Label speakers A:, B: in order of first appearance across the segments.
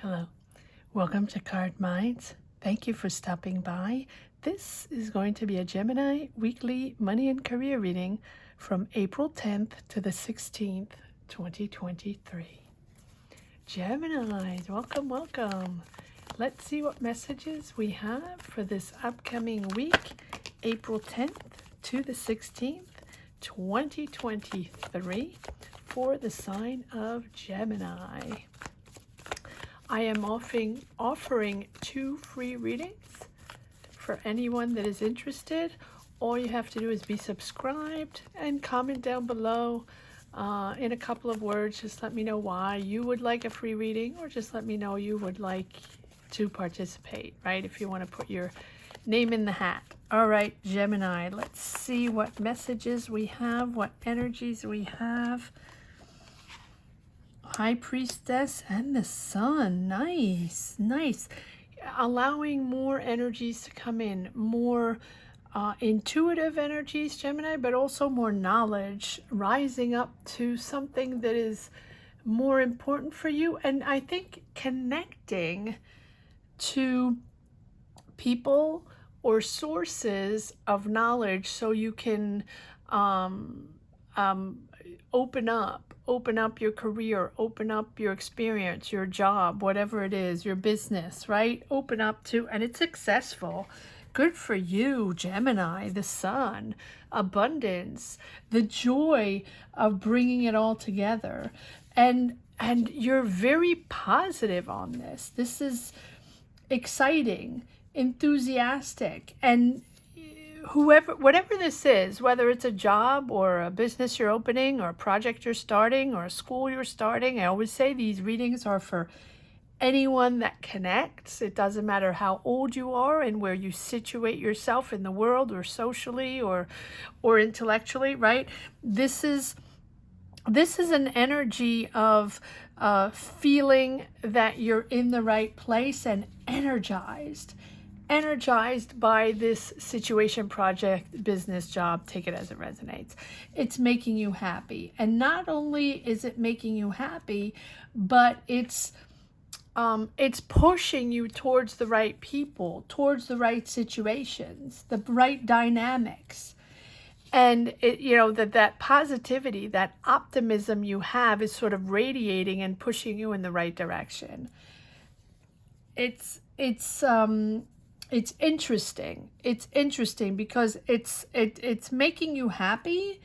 A: Hello, welcome to Card Minds. Thank you for stopping by. This is going to be a Gemini weekly money and career reading from April 10th to the 16th, 2023. Geminis, welcome. Let's see what messages we have for this upcoming week, April 10th to the 16th, 2023, for the sign of Gemini. I am offering 2 free readings for anyone that is interested. All you have to do is be subscribed and comment down below in a couple of words. Just let me know why you would like a free reading, or just let me know you would like to participate, right? If you want to put your name in the hat. All right, Gemini, let's see what messages we have, what energies we have. High Priestess and the Sun. Nice. Allowing more energies to come in, more intuitive energies, Gemini, but also more knowledge, rising up to something that is more important for you. And I think connecting to people or sources of knowledge so you can open up your career, open up your experience, your job, whatever it is, your business, right? Open up to, and it's successful. Good for you, Gemini, the Sun, abundance, the joy of bringing it all together. And you're very positive on this. This is exciting, enthusiastic, and whatever this is, whether it's a job or a business you're opening or a project you're starting or a school you're starting, I always say these readings are for anyone that connects. It doesn't matter how old you are and where you situate yourself in the world, or socially or intellectually, right? This is an energy of feeling that you're in the right place and energized by this situation, project, business, job, take it as it resonates. It's making you happy. And not only is it making you happy, but it's pushing you towards the right people, towards the right situations, the right dynamics. And that positivity, that optimism you have is sort of radiating and pushing you in the right direction. It's interesting. It's interesting because it's making you happy,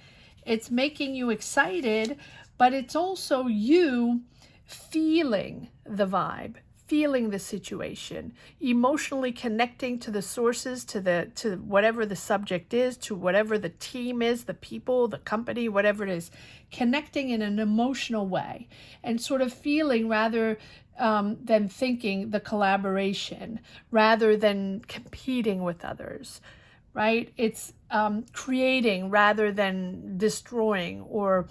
A: it's making you excited, but it's also you feeling the vibe, feeling the situation, emotionally connecting to the sources, to whatever the subject is, to whatever the team is, the people, the company, whatever it is, connecting in an emotional way and sort of feeling rather than thinking, the collaboration, rather than competing with others, right? It's creating rather than destroying or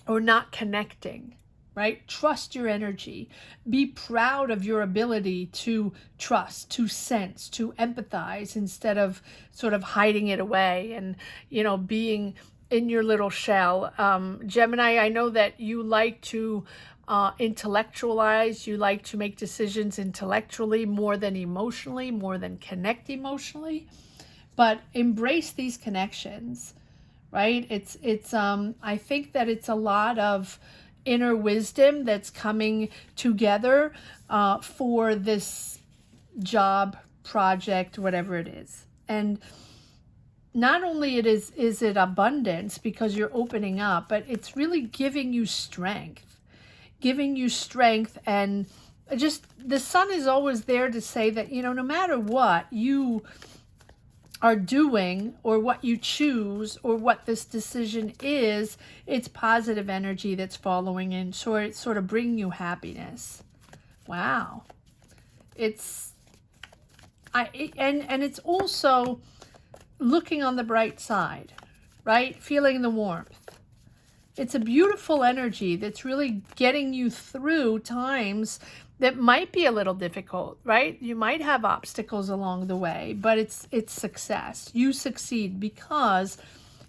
A: not connecting, right? Trust your energy. Be proud of your ability to trust, to sense, to empathize, instead of sort of hiding it away and, being in your little shell. Gemini, I know that you like to intellectualize, you like to make decisions intellectually more than emotionally, more than connect emotionally, but embrace these connections, right? It's I think that it's a lot of inner wisdom that's coming together for this job, project, whatever it is. And not only is it abundance because you're opening up, but it's really giving you strength, and just the Sun is always there to say that, no matter what you are doing or what you choose or what this decision is, it's positive energy that's following in, so it's sort of bringing you happiness. Wow. And it's also looking on the bright side, right? Feeling the warmth. It's a beautiful energy that's really getting you through times that might be a little difficult, right? You might have obstacles along the way, but it's success. You succeed because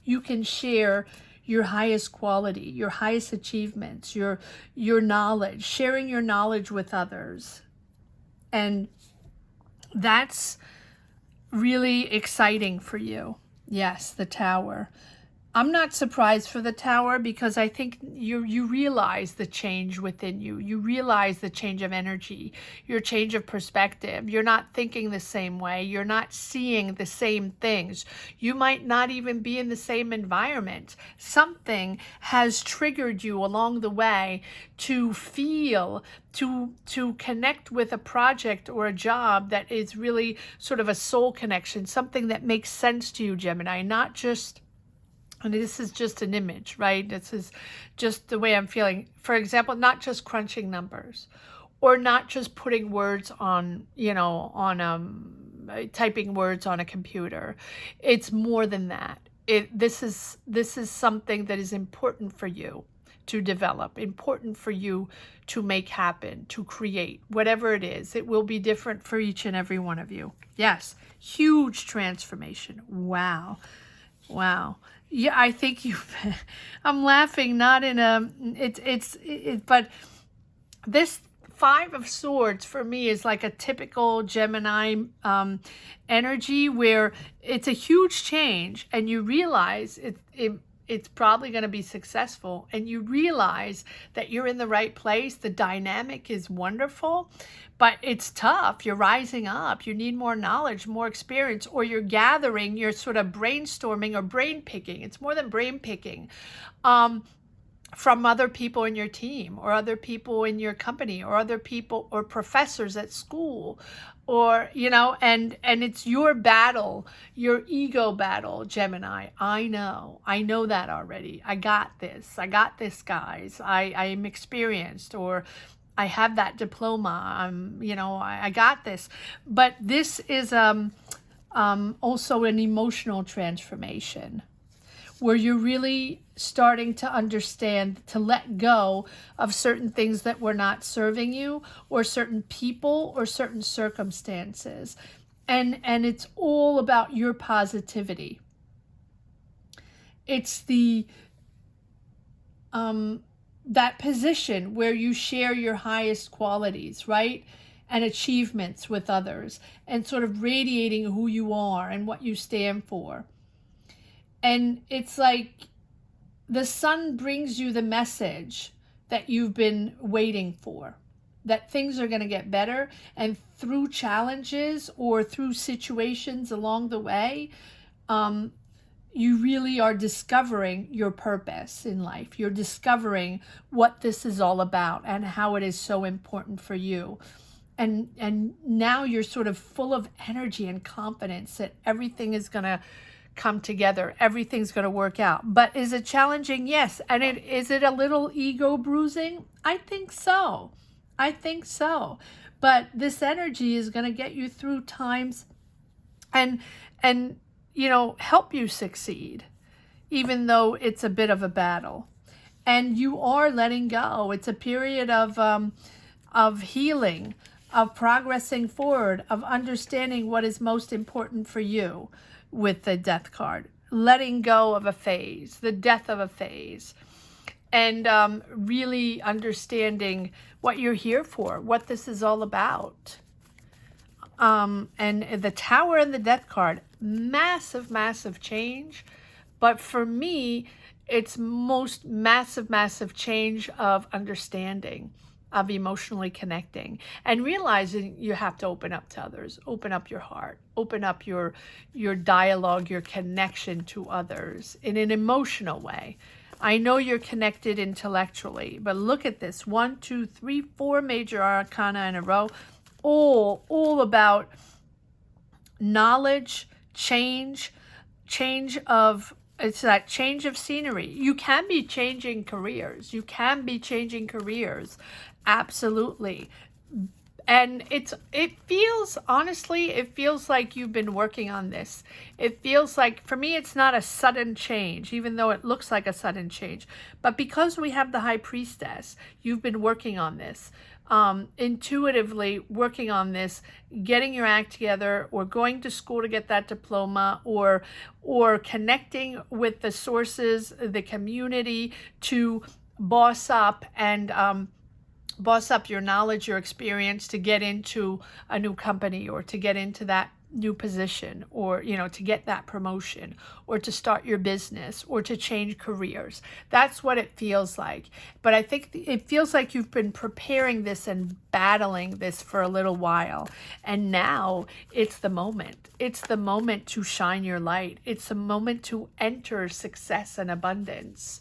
A: you can share your highest quality, your highest achievements, your knowledge, sharing your knowledge with others. And that's really exciting for you. Yes, the Tower. I'm not surprised for the Tower, because I think you realize the change within you. You realize the change of energy, your change of perspective. You're not thinking the same way. You're not seeing the same things. You might not even be in the same environment. Something has triggered you along the way to feel, to connect with a project or a job that is really sort of a soul connection, something that makes sense to you, Gemini, not just, and this is just an image, right? This is just the way I'm feeling. For example, not just crunching numbers, or not just putting words on, typing words on a computer. It's more than that. This is something that is important for you to develop, important for you to make happen, to create, whatever it is. It will be different for each and every one of you. Yes, huge transformation. Wow. Wow. Yeah, I think I'm laughing, not in a, but this Five of Swords for me is like a typical Gemini energy, where it's a huge change and you realize it's probably going to be successful, and you realize that you're in the right place. The dynamic is wonderful, but it's tough. You're rising up. You need more knowledge, more experience, or you're gathering, you're sort of brainstorming or brain picking. It's more than brain picking. From other people in your team, or other people in your company, or other people or professors at school, or, and it's your battle, your ego battle, Gemini. I know that already. I got this, guys. I am experienced, or I have that diploma. I got this. But this is also an emotional transformation, where you're really starting to understand, to let go of certain things that were not serving you, or certain people, or certain circumstances. And it's all about your positivity. It's the that position where you share your highest qualities, right? And achievements with others, and sort of radiating who you are and what you stand for. And it's like the sun brings you the message that you've been waiting for, that things are going to get better. And through challenges or through situations along the way, you really are discovering your purpose in life. You're discovering what this is all about and how it is so important for you. And now you're sort of full of energy and confidence that everything is going to come together. Everything's going to work out. But is it challenging? Yes. And is it a little ego bruising? I think so. But this energy is going to get you through times and help you succeed, even though it's a bit of a battle. And you are letting go. It's a period of healing, of progressing forward, of understanding what is most important for you. With the Death card, letting go of a phase, the death of a phase, and really understanding what you're here for, what this is all about. And the Tower and the Death card, massive change. But for me, it's most massive change of understanding, of emotionally connecting, and realizing you have to open up to others, open up your heart, open up your dialogue, your connection to others in an emotional way. I know you're connected intellectually, but look at this, 1, 2, 3, 4 major arcana in a row, all about knowledge, change of, it's that change of scenery. You can be changing careers. Absolutely. And it feels, honestly, it feels like you've been working on this. It feels like, for me, it's not a sudden change, even though it looks like a sudden change. But because we have the High Priestess, you've been working on this. intuitively working on this, getting your act together, or going to school to get that diploma, or connecting with the sources, the community, to boss up and boss up your knowledge, your experience, to get into a new company, or to get into that new position, or to get that promotion, or to start your business, or to change careers. That's what it feels like. But I think it feels like you've been preparing this and battling this for a little while, and now it's the moment. It's the moment to shine your light. It's the moment to enter success and abundance.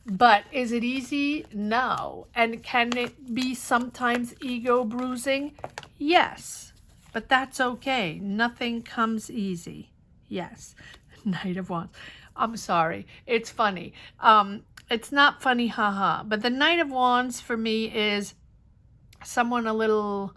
A: But is it easy? No. And can it be sometimes ego bruising? Yes. But that's okay. Nothing comes easy. Yes. Knight of Wands. I'm sorry. It's funny. It's not funny, haha. But the Knight of Wands for me is someone a little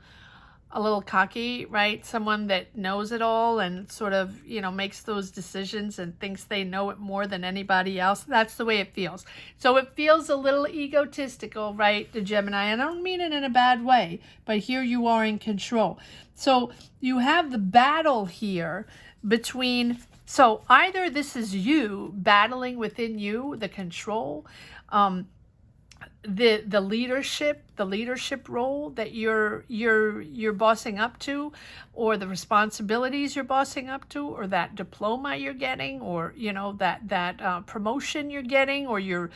A: cocky, right? Someone that knows it all and sort of, makes those decisions and thinks they know it more than anybody else. That's the way it feels. So it feels a little egotistical, right, the Gemini? I don't mean it in a bad way, but here you are in control. So you have the battle here between, so either this is you battling within you, the control, the leadership role that you're bossing up to, or the responsibilities you're bossing up to, or that diploma you're getting, or that promotion you're getting, or you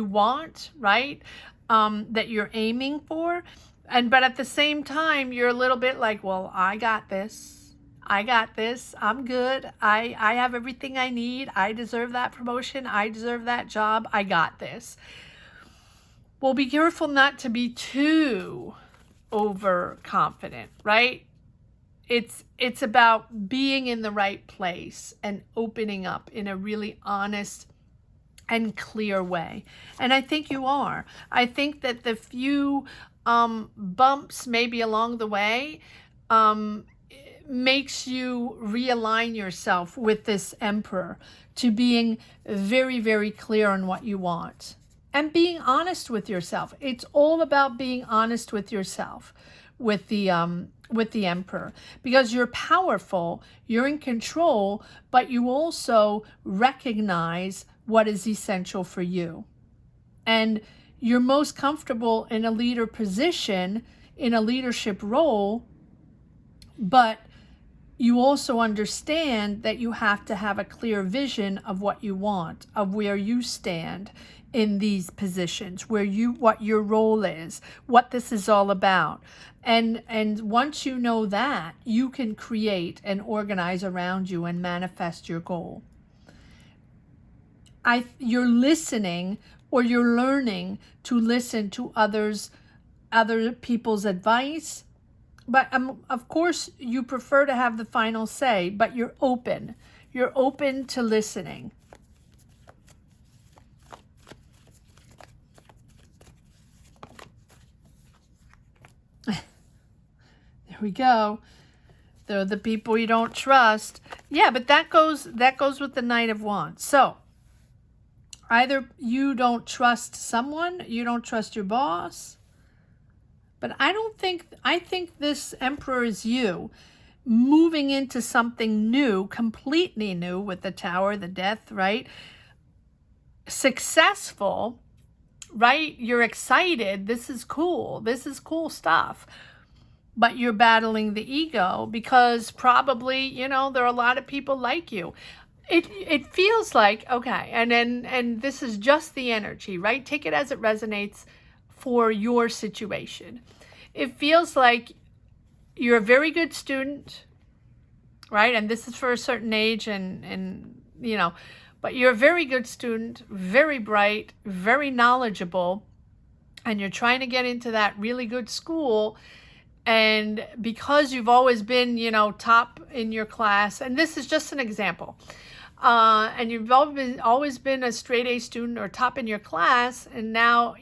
A: want, right, that you're aiming for. But at the same time, you're a little bit like, well, I got this, I'm good, I have everything I need, I deserve that promotion, I deserve that job, I got this. Well, be careful not to be too overconfident, right? It's about being in the right place and opening up in a really honest and clear way. And I think you are. I think that the few bumps maybe along the way makes you realign yourself with this Emperor to being very, very clear on what you want. And being honest with yourself. It's all about being honest with yourself, with the Emperor, because you're powerful, you're in control, but you also recognize what is essential for you. And you're most comfortable in a leader position, in a leadership role, but you also understand that you have to have a clear vision of what you want, of where you stand in these positions, what your role is, what this is all about. And once you know that, you can create and organize around you and manifest your goal. You're listening, or you're learning to listen to other people's advice. But of course, you prefer to have the final say, but you're open. You're open to listening. There we go. They're the people you don't trust. Yeah, but that goes with the Knight of Wands. So either you don't trust someone, you don't trust your boss. But I think this Emperor is you moving into something new, completely new, with the Tower, the Death, right? Successful, right? You're excited. This is cool. This is cool stuff. But you're battling the ego because probably, there are a lot of people like you. It feels like, okay, and this is just the energy, right? Take it as it resonates for your situation. It feels like you're a very good student, right? And this is for a certain age and but you're a very good student, very bright, very knowledgeable, and you're trying to get into that really good school. And because you've always been, top in your class, and this is just an example, and you've always been a straight A student or top in your class, and now,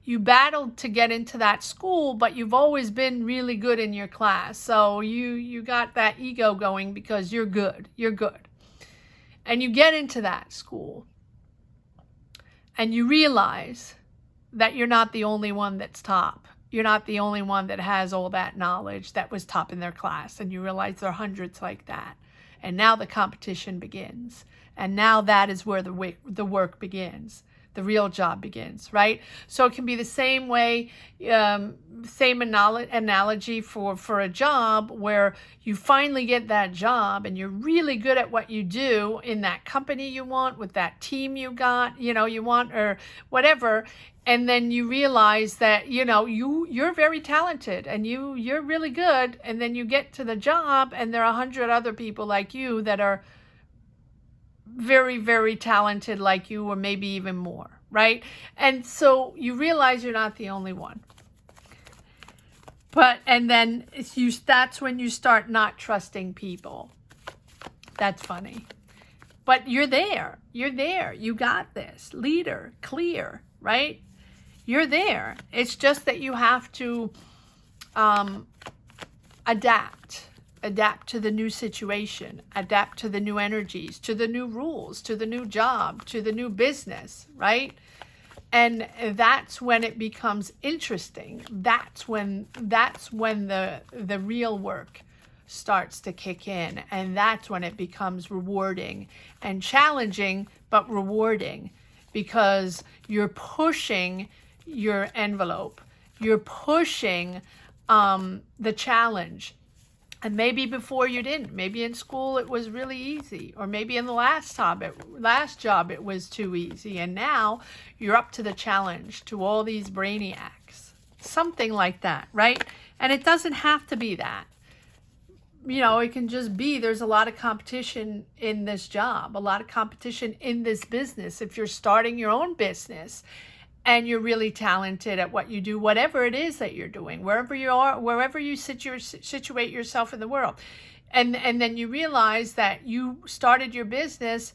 A: you battled to get into that school, but you've always been really good in your class. So you got that ego going because you're good. And you get into that school, and you realize that you're not the only one that's top. You're not the only one that has all that knowledge that was top in their class. And you realize there are hundreds like that. And now the competition begins. And now that is where the work begins. The real job begins, right? So it can be the same way, same analogy for a job where you finally get that job and you're really good at what you do in that company you want, with that team you got, you want, or whatever. And then you realize that, you're very talented and you're really good. And then you get to the job and there are 100 other people like you that are very, very talented like you, or maybe even more, right? And so you realize you're not the only one. And then that's when you start not trusting people. That's funny. But you're there. You're there. You got this. Leader, clear, right? You're there. It's just that you have to adapt to the new situation, adapt to the new energies, to the new rules, to the new job, to the new business, right? And that's when it becomes interesting. That's when the real work starts to kick in. And that's when it becomes rewarding and challenging, but rewarding, because you're pushing your envelope. You're pushing the challenge. And maybe before you didn't. Maybe in school it was really easy. Or maybe in the last job it was too easy. And now you're up to the challenge, to all these brainiacs. Something like that, right? And it doesn't have to be that. It can just be there's a lot of competition in this job. A lot of competition in this business. If you're starting your own business and you're really talented at what you do, whatever it is that you're doing, wherever you are, wherever you situate yourself in the world. And then you realize that you started your business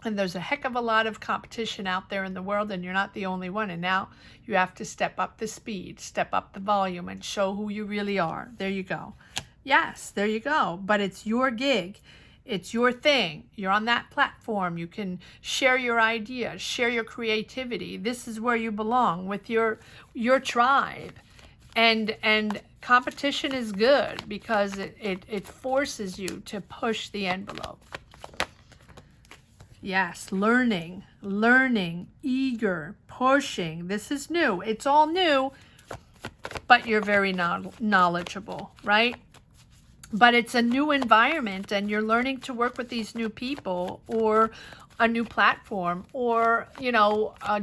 A: and there's a heck of a lot of competition out there in the world and you're not the only one. And now you have to step up the speed, step up the volume, and show who you really are. There you go. Yes, there you go. But it's your gig. It's your thing. You're on that platform. You can share your ideas, share your creativity. This is where you belong, with your tribe. And competition is good because it forces you to push the envelope. Yes, learning, eager, pushing. This is new. It's all new, but you're very knowledgeable, right? But it's a new environment and you're learning to work with these new people, or a new platform, or,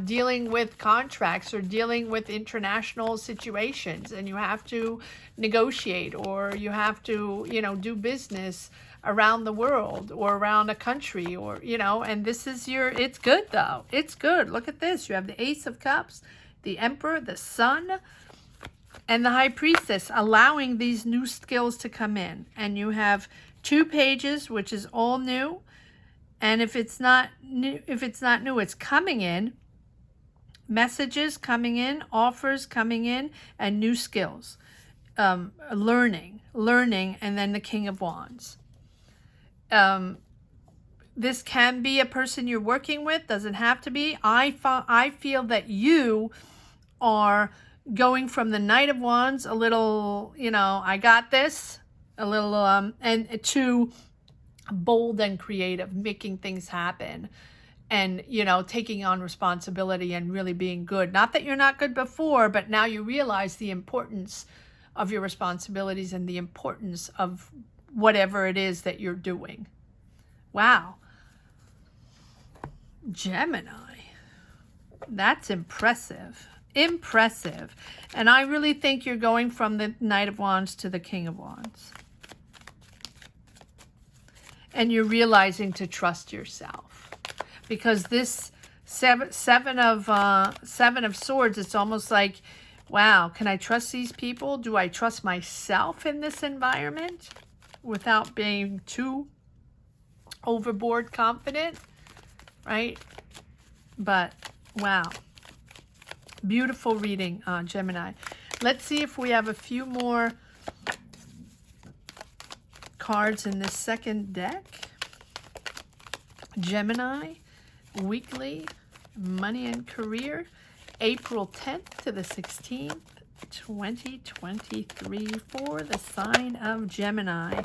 A: dealing with contracts or dealing with international situations, and you have to negotiate, or you have to, do business around the world or around a country, or, and this is it's good though. It's good. Look at this. You have the Ace of Cups, the Emperor, the Sun, and the High Priestess, allowing these new skills to come in. And you have 2 pages, which is all new. And if it's not new, it's coming in. Messages coming in, offers coming in, and new skills. Learning, and then the King of Wands. This can be a person you're working with, doesn't have to be. I feel that you are going from the Knight of Wands, a little, I got this, a little, and to bold and creative, making things happen, and, taking on responsibility and really being good. Not that you're not good before, but now you realize the importance of your responsibilities and the importance of whatever it is that you're doing. Wow. Gemini. That's impressive. Impressive. And I really think you're going from the Knight of Wands to the King of Wands. And you're realizing to trust yourself. Because this seven of Swords, it's almost like, wow, can I trust these people? Do I trust myself in this environment without being too overboard confident? Right? But, wow. Beautiful reading, Gemini. Let's see if we have a few more cards in this second deck. Gemini, weekly, money and career, April 10th to the 16th, 2023 for the sign of Gemini.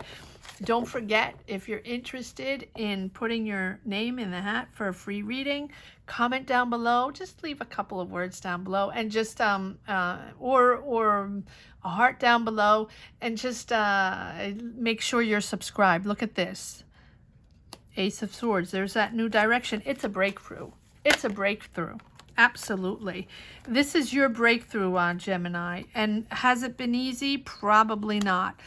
A: Don't forget, if you're interested in putting your name in the hat for a free reading, comment down below. Just leave a couple of words down below, and just or a heart down below, and just make sure you're subscribed. Look at this. Ace of Swords. There's that new direction. It's a breakthrough. It's a breakthrough. Absolutely. This is your breakthrough on Gemini. And has it been easy? Probably not.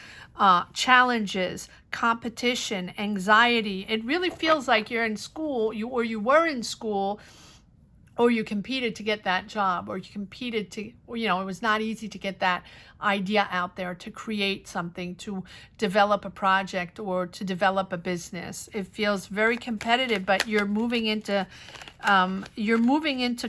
A: Challenges, competition, anxiety. It really feels like you're in school, you were in school, or you competed to get that job, or you competed to, you know, it was not easy to get that idea out there, to create something, to develop a project, or to develop a business. It feels very competitive, but you're moving into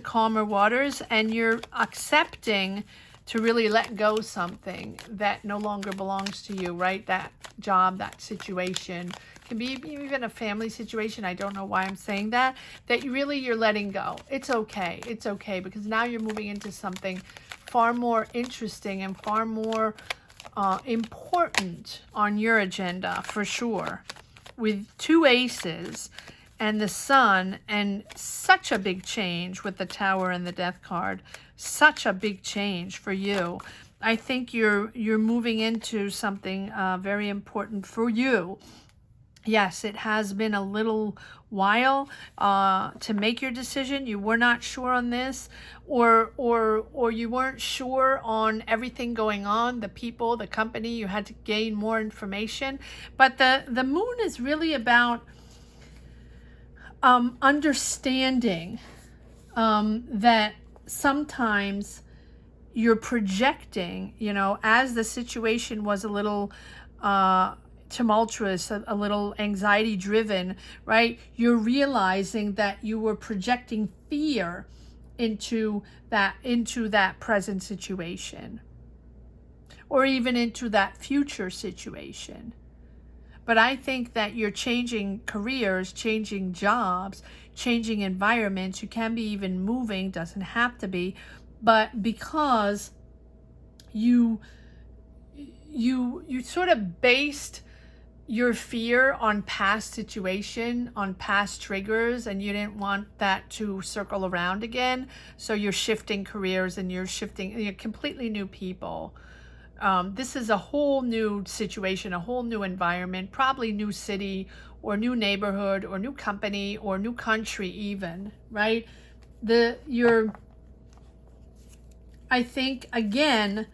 A: calmer waters, and you're accepting to really let go something that no longer belongs to you, right? That job, that situation, can be even a family situation. I don't know why I'm saying that, you're letting go. It's okay. It's okay, because now you're moving into something far more interesting and far more important on your agenda, for sure. With two aces and the sun, and such a big change with the Tower and the Death card. Such a big change for you. I think you're moving into something very important for you. Yes, it has been a little while to make your decision. You were not sure on this, or you weren't sure on everything going on, the people, the company. You had to gain more information. But the moon is really about understanding that sometimes you're projecting, you know, as the situation was a little tumultuous, a little anxiety driven, right? You're realizing that you were projecting fear into that present situation, or even into that future situation. But I think that you're changing careers, changing jobs, changing environments. You can be even moving, doesn't have to be, but because you sort of based your fear on past situation, on past triggers, and you didn't want that to circle around again. So you're shifting careers, and you're completely new people. This is a whole new situation, a whole new environment, probably new city, or new neighborhood, or new company, or new country even, right? I think, again,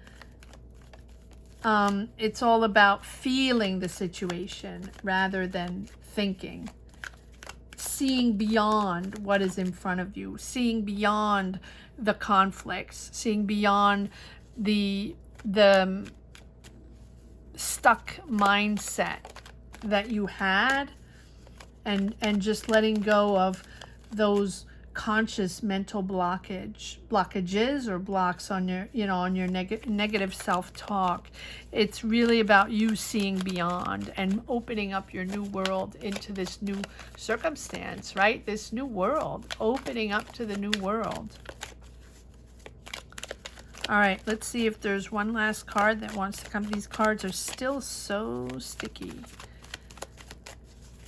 A: it's all about feeling the situation rather than thinking. Seeing beyond what is in front of you, seeing beyond the conflicts, seeing beyond the stuck mindset that you had, and just letting go of those conscious mental blockages or blocks on your, you know, on your negative self-talk. It's really about you seeing beyond and opening up your new world into this new circumstance, right? This new world, opening up to the new world. All right, let's see if there's one last card that wants to come. These cards are still so sticky.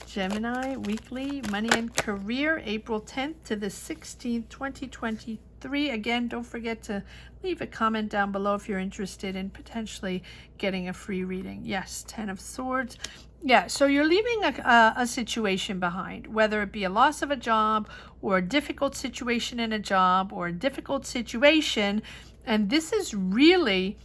A: Gemini, weekly, money and career, April 10th to the 16th, 2023. Again, don't forget to leave a comment down below if you're interested in potentially getting a free reading. Yes, 10 of Swords. Yeah, so you're leaving a situation behind, whether it be a loss of a job, or a difficult situation in a job, or a difficult situation. And this is really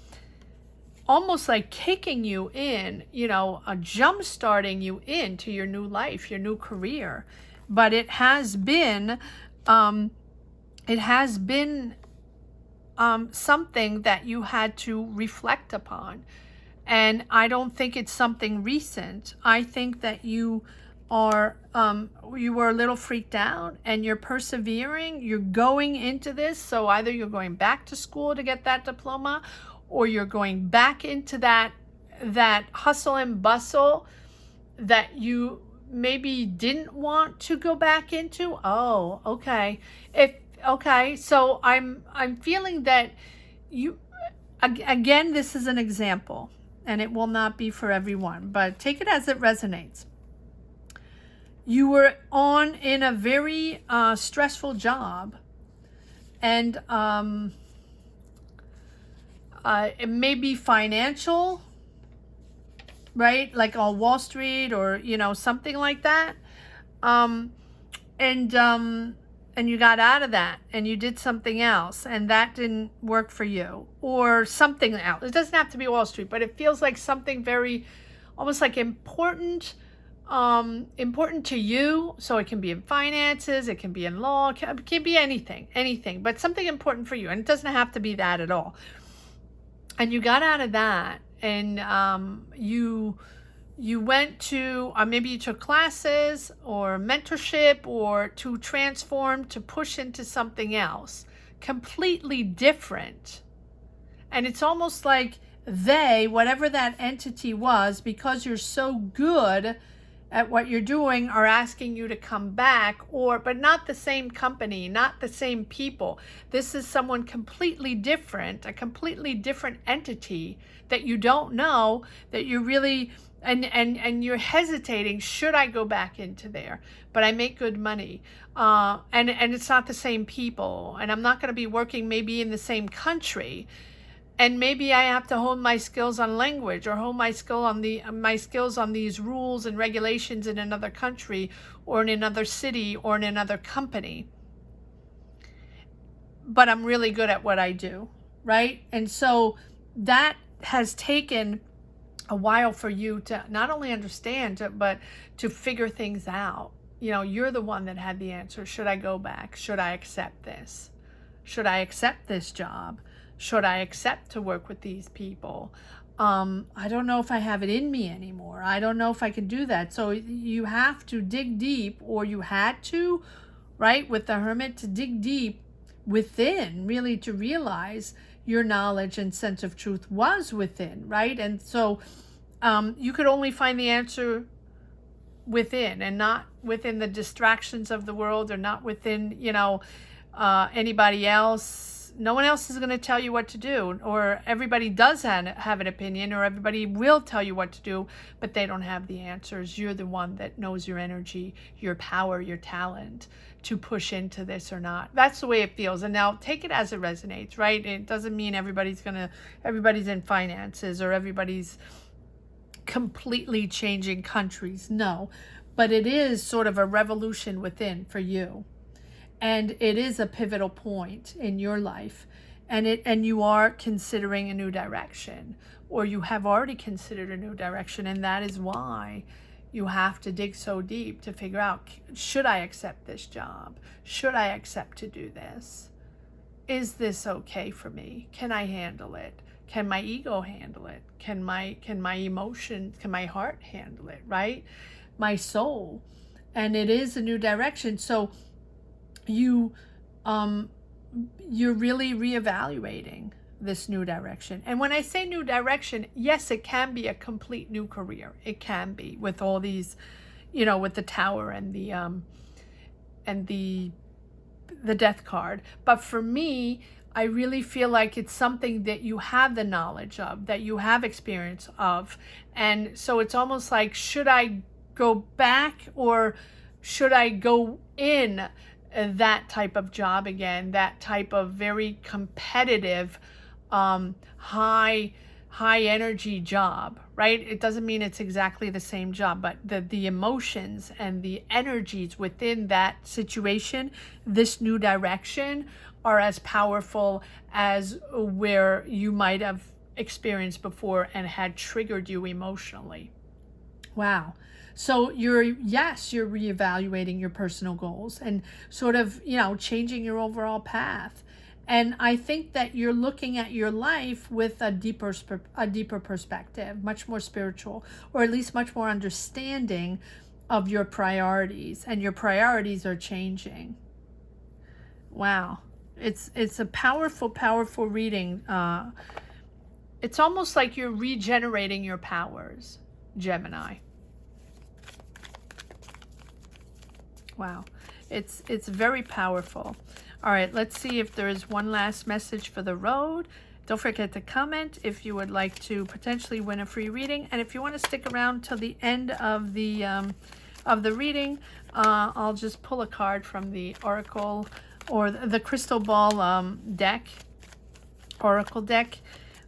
A: almost like kicking you in, you know, jump starting you into your new life, your new career. But it has been something that you had to reflect upon. And I don't think it's something recent. I think that you were a little freaked out, and you're persevering. You're going into this. So either you're going back to school to get that diploma, or you're going back into that hustle and bustle that you maybe didn't want to go back into. Oh, okay. Okay, so I'm feeling that you, again, this is an example, and it will not be for everyone, but take it as it resonates. You were in a very stressful job, and it may be financial, right? Like on Wall Street, or something like that. And you got out of that and you did something else, and that didn't work for you, or something else. It doesn't have to be Wall Street, but it feels like something very, almost like important to you. So it can be in finances, it can be in law, it can be anything, but something important for you. And it doesn't have to be that at all. And you got out of that, and you went to, maybe you took classes or mentorship, or to transform, to push into something else completely different. And it's almost like whatever that entity was, because you're so good at what you're doing, are asking you to come back, but not the same company, not the same people. This is someone completely different, a completely different entity that you don't know, that you really, and you're hesitating, should I go back into there? But I make good money. And it's not the same people, and I'm not going to be working maybe in the same country. And maybe I have to hone my skills on language, or hone my skills on these rules and regulations in another country, or in another city, or in another company. But I'm really good at what I do, right? And so that has taken a while for you to not only understand, but to figure things out. You're the one that had the answer. Should I go back? Should I accept this? Should I accept this job? Should I accept to work with these people? I don't know if I have it in me anymore. I don't know if I can do that. So you have to dig deep, or you had to, right, with the Hermit, to dig deep within, really, to realize your knowledge and sense of truth was within, right? And so you could only find the answer within, and not within the distractions of the world, or not within, anybody else. No one else is going to tell you what to do, or everybody does have an opinion, or everybody will tell you what to do, but they don't have the answers. You're the one that knows your energy, your power, your talent to push into this or not. That's the way it feels. And now take it as it resonates, right? It doesn't mean everybody's in finances, or everybody's completely changing countries. No, but it is sort of a revolution within for you. And it is a pivotal point in your life, and you are considering a new direction, or you have already considered a new direction, and that is why you have to dig so deep to figure out, should I accept this job? Should I accept to do this? Is this okay for me? Can I handle it? Can my ego handle it? Can my emotions, can my heart handle it, right? My soul. And it is a new direction. So you're really reevaluating this new direction. And when I say new direction, yes, it can be a complete new career. It can be, with all these, with the Tower and the Death card. But for me, I really feel like it's something that you have the knowledge of, that you have experience of. And so it's almost like, should I go back, or should I go in that type of job again, that type of very competitive, high energy job, right? It doesn't mean it's exactly the same job, but the emotions and the energies within that situation, this new direction, are as powerful as where you might have experienced before and had triggered you emotionally. Wow. So you're reevaluating your personal goals, and sort of, changing your overall path. And I think that you're looking at your life with a deeper perspective, much more spiritual, or at least much more understanding of your priorities, and your priorities are changing. Wow. It's a powerful reading. It's almost like you're regenerating your powers, Gemini. Wow, it's very powerful. All right, let's see if there is one last message for the road. Don't forget to comment if you would like to potentially win a free reading. And if you want to stick around till the end of the reading, I'll just pull a card from the oracle or the crystal ball deck, oracle deck.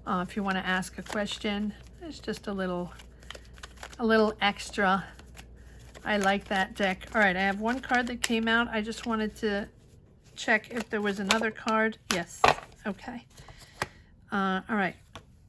A: If you want to ask a question, it's just a little extra. I like that deck. All right, I have one card that came out. I just wanted to check if there was another card. Yes. Okay. All right.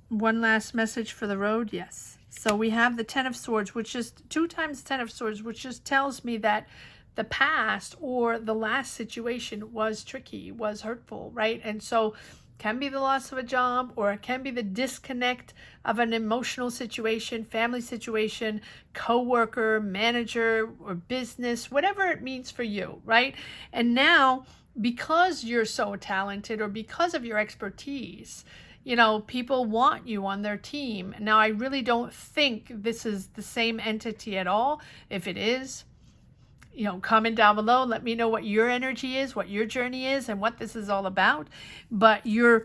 A: One last message for the road. Yes. So we have the Ten of Swords, which is 2 times 10 of Swords, which just tells me that the past or the last situation was tricky, was hurtful, right? And so can be the loss of a job, or it can be the disconnect of an emotional situation, family situation, coworker, manager, or business, whatever it means for you, right? And now, because you're so talented or because of your expertise, you know, people want you on their team. Now, I really don't think this is the same entity at all. If it is, you know, comment down below. Let me know what your energy is, what your journey is, and what this is all about. But you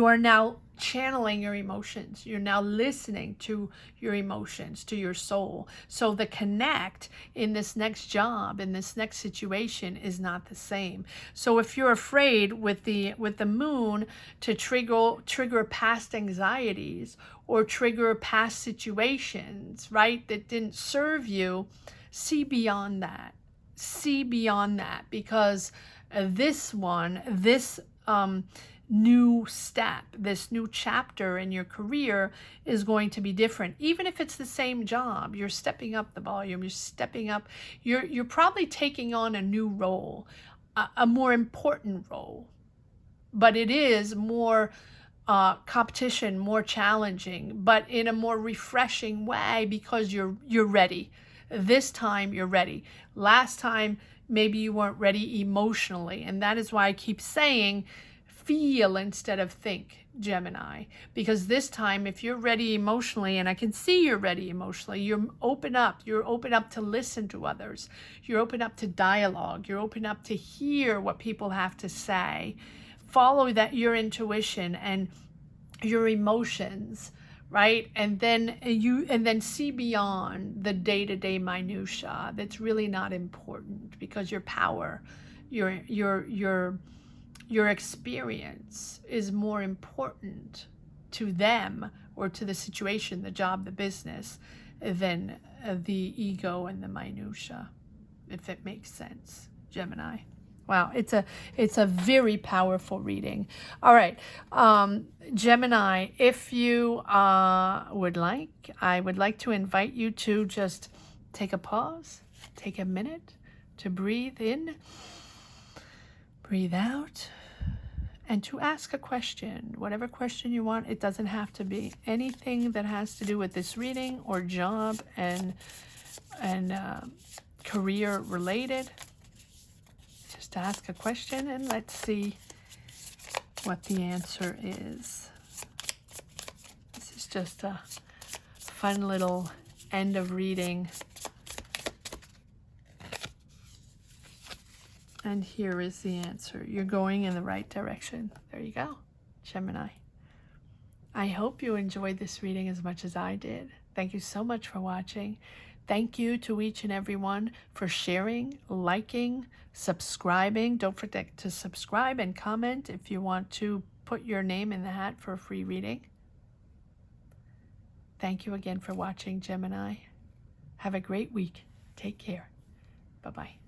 A: are now channeling your emotions. You're now listening to your emotions, to your soul. So the connect in this next job, in this next situation, is not the same. So if you're afraid with the moon to trigger past anxieties or trigger past situations, right, that didn't serve you, see beyond that. See beyond that, because this new step, this new chapter in your career is going to be different. Even if it's the same job, you're stepping up the volume, you're stepping up, you're probably taking on a new role, a more important role, but it is more competition, more challenging, but in a more refreshing way, because you're ready. This time you're ready. Last time maybe you weren't ready emotionally, and that is why I keep saying feel instead of think, Gemini, because this time if you're ready emotionally, and I can see you're ready emotionally, you're open up to listen to others, you're open up to dialogue, you're open up to hear what people have to say, follow that, your intuition and your emotions, right? And then see beyond the day-to-day minutia that's really not important, because your power, your experience is more important to them or to the situation, the job, the business, than the ego and the minutia, if it makes sense, Gemini. Wow, it's a very powerful reading. All right, Gemini, if you would like, I would like to invite you to just take a pause, take a minute to breathe in, breathe out, and to ask a question, whatever question you want. It doesn't have to be anything that has to do with this reading or job and career related. Just ask a question and let's see what the answer is. This is just a fun little end of reading. And here is the answer. You're going in the right direction. There you go, Gemini. I hope you enjoyed this reading as much as I did. Thank you so much for watching. Thank you to each and everyone for sharing, liking, subscribing. Don't forget to subscribe and comment if you want to put your name in the hat for a free reading. Thank you again for watching, Gemini. Have a great week. Take care. Bye-bye.